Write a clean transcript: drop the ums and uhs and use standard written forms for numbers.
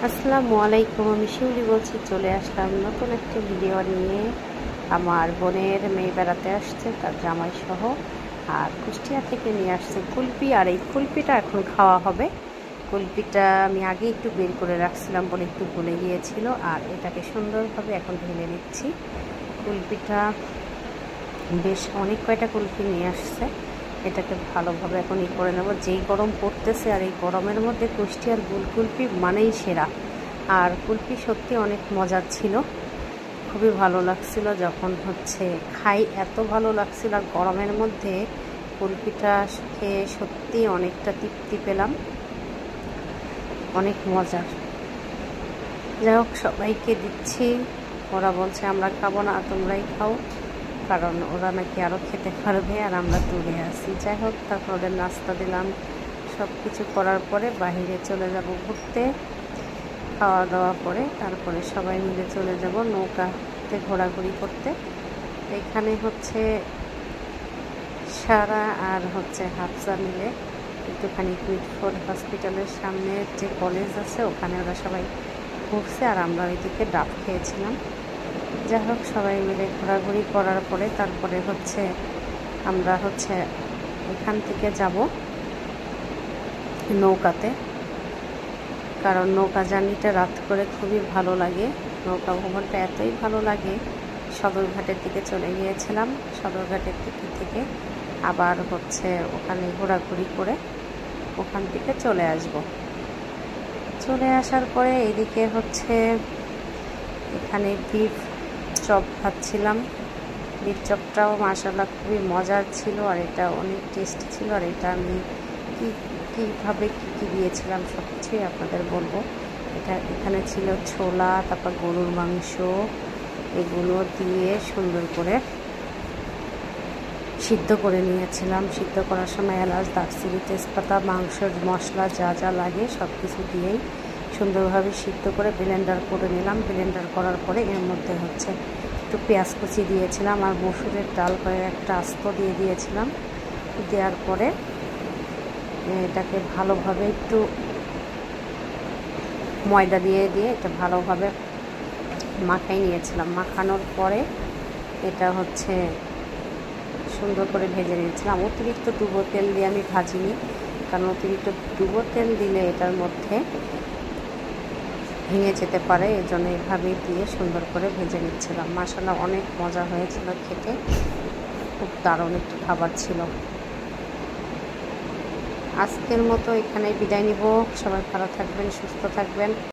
আসসালামু আলাইকুম, আমি শিউলি বলছি। চলে আসলাম নতুন একটি ভিডিও নিয়ে। আমার বোনের মেয়ে বেড়াতে আসছে, তার জামাই সহ, আর কুষ্টিয়া থেকে নিয়ে আসছে কুলপি। আর এই কুলপিটা এখন খাওয়া হবে। কুলপিটা আমি আগে একটু বের করে রাখছিলাম বলে একটু ভুলে গিয়েছিল, আর এটাকে সুন্দরভাবে এখন ঢেলে নিচ্ছি। কুলপিটা বেশ অনেক কয়টা কুলপি নিয়ে আসছে, এটাকে ভালোভাবে এখন করে নেব। যেই গরম পড়তেছে, আর এই গরমের মধ্যে কুষ্টিয়ার কুলপি মানেই সেরা। আর কুলপি সত্যি অনেক মজার ছিল, খুবই ভালো লাগছিল যখন খাই, এত ভালো লাগছিল। আর গরমের মধ্যে কুলপিটা খেয়ে সত্যি অনেকটা তৃপ্তি পেলাম, অনেক মজার। যাই হোক, সবাইকে দিচ্ছি। ওরা বলছে আমরা খাবো না, তোমরাই খাও, কারণ ওরা নাকি আরও খেতে পারবে, আর আমরা তুলে আসি। যাই হোক, তারপর ওদের নাস্তা দিলাম। সব কিছু করার পরে বাহিরে চলে যাব ঘুরতে। খাওয়া দাওয়া করে তারপরে সবাই মিলে চলে যাব নৌকাতে ঘোরাঘুরি করতে। এখানে সারা আর হাফসা মিলে একটুখানি কুইটফোর্ড হসপিটালের সামনে যে কলেজ আছে ওখানে ওরা সবাই ঘুরছে, আর আমরা ওইদিকে ডাব খেয়েছিলাম। যাই হোক, সবাই মিলে ঘোরাঘুরি করার পরে তারপরে আমরা এখান থেকে যাব নৌকাতে, কারণ নৌকা জার্নিটা রাত করে খুবই ভালো লাগে। নৌকা ভ্রমণটা এতই ভালো লাগে, সদরঘাটের দিকে চলে গিয়েছিলাম। সদরঘাটের থেকে আবার ওখানে ঘোরাঘুরি করে ওখান থেকে চলে আসব। চলে আসার পরে এদিকে এখানে বিফ চপ খাচ্ছিলাম। বিফ চপটাও মাশাআল্লাহ খুবই মজার ছিল, আর এটা অনেক টেস্টি ছিল। আর এটা আমি কীভাবে কী দিয়েছিলাম সব কিছুই আপনাদের বলবো। এখানে ছিল ছোলা, তারপর গরুর মাংস, এগুলো দিয়ে সুন্দর করে সিদ্ধ করে নিয়েছিলাম। সিদ্ধ করার সময় এলাচ, দারচিনি, তেজপাতা, মাংসের মশলা যা যা লাগে সব কিছু দিয়েই সুন্দরভাবে সিদ্ধ করে ব্লেন্ডার করে নিলাম। ব্লেন্ডার করার পরে এর মধ্যে একটু পেঁয়াজ কুচি দিয়েছিলাম, আর মসুরের ডাল কয়েকটা আস্ত দিয়ে দিয়েছিলাম। দেওয়ার পরে এটাকে ভালোভাবে একটু ময়দা দিয়ে এটা ভালোভাবে মাখাই নিয়েছিলাম। মাখানোর পরে এটা সুন্দর করে ভেজে নিয়েছিলাম। অতিরিক্ত ডুবো তেল দিয়ে আমি ভাজিনি, কারণ অতিরিক্ত ডুবো তেল দিলে এটার মধ্যে ভেঙে যেতে পারে, এই জন্য এভাবেই দিয়ে সুন্দর করে ভেজে নিচ্ছিলাম। মাশাআল্লাহ অনেক মজা হয়েছিল খেতে, খুব দারুণ একটি খাবার ছিল। আজকের মতো এখানে বিদায় নিব। সবাই ভালো থাকবেন, সুস্থ থাকবেন।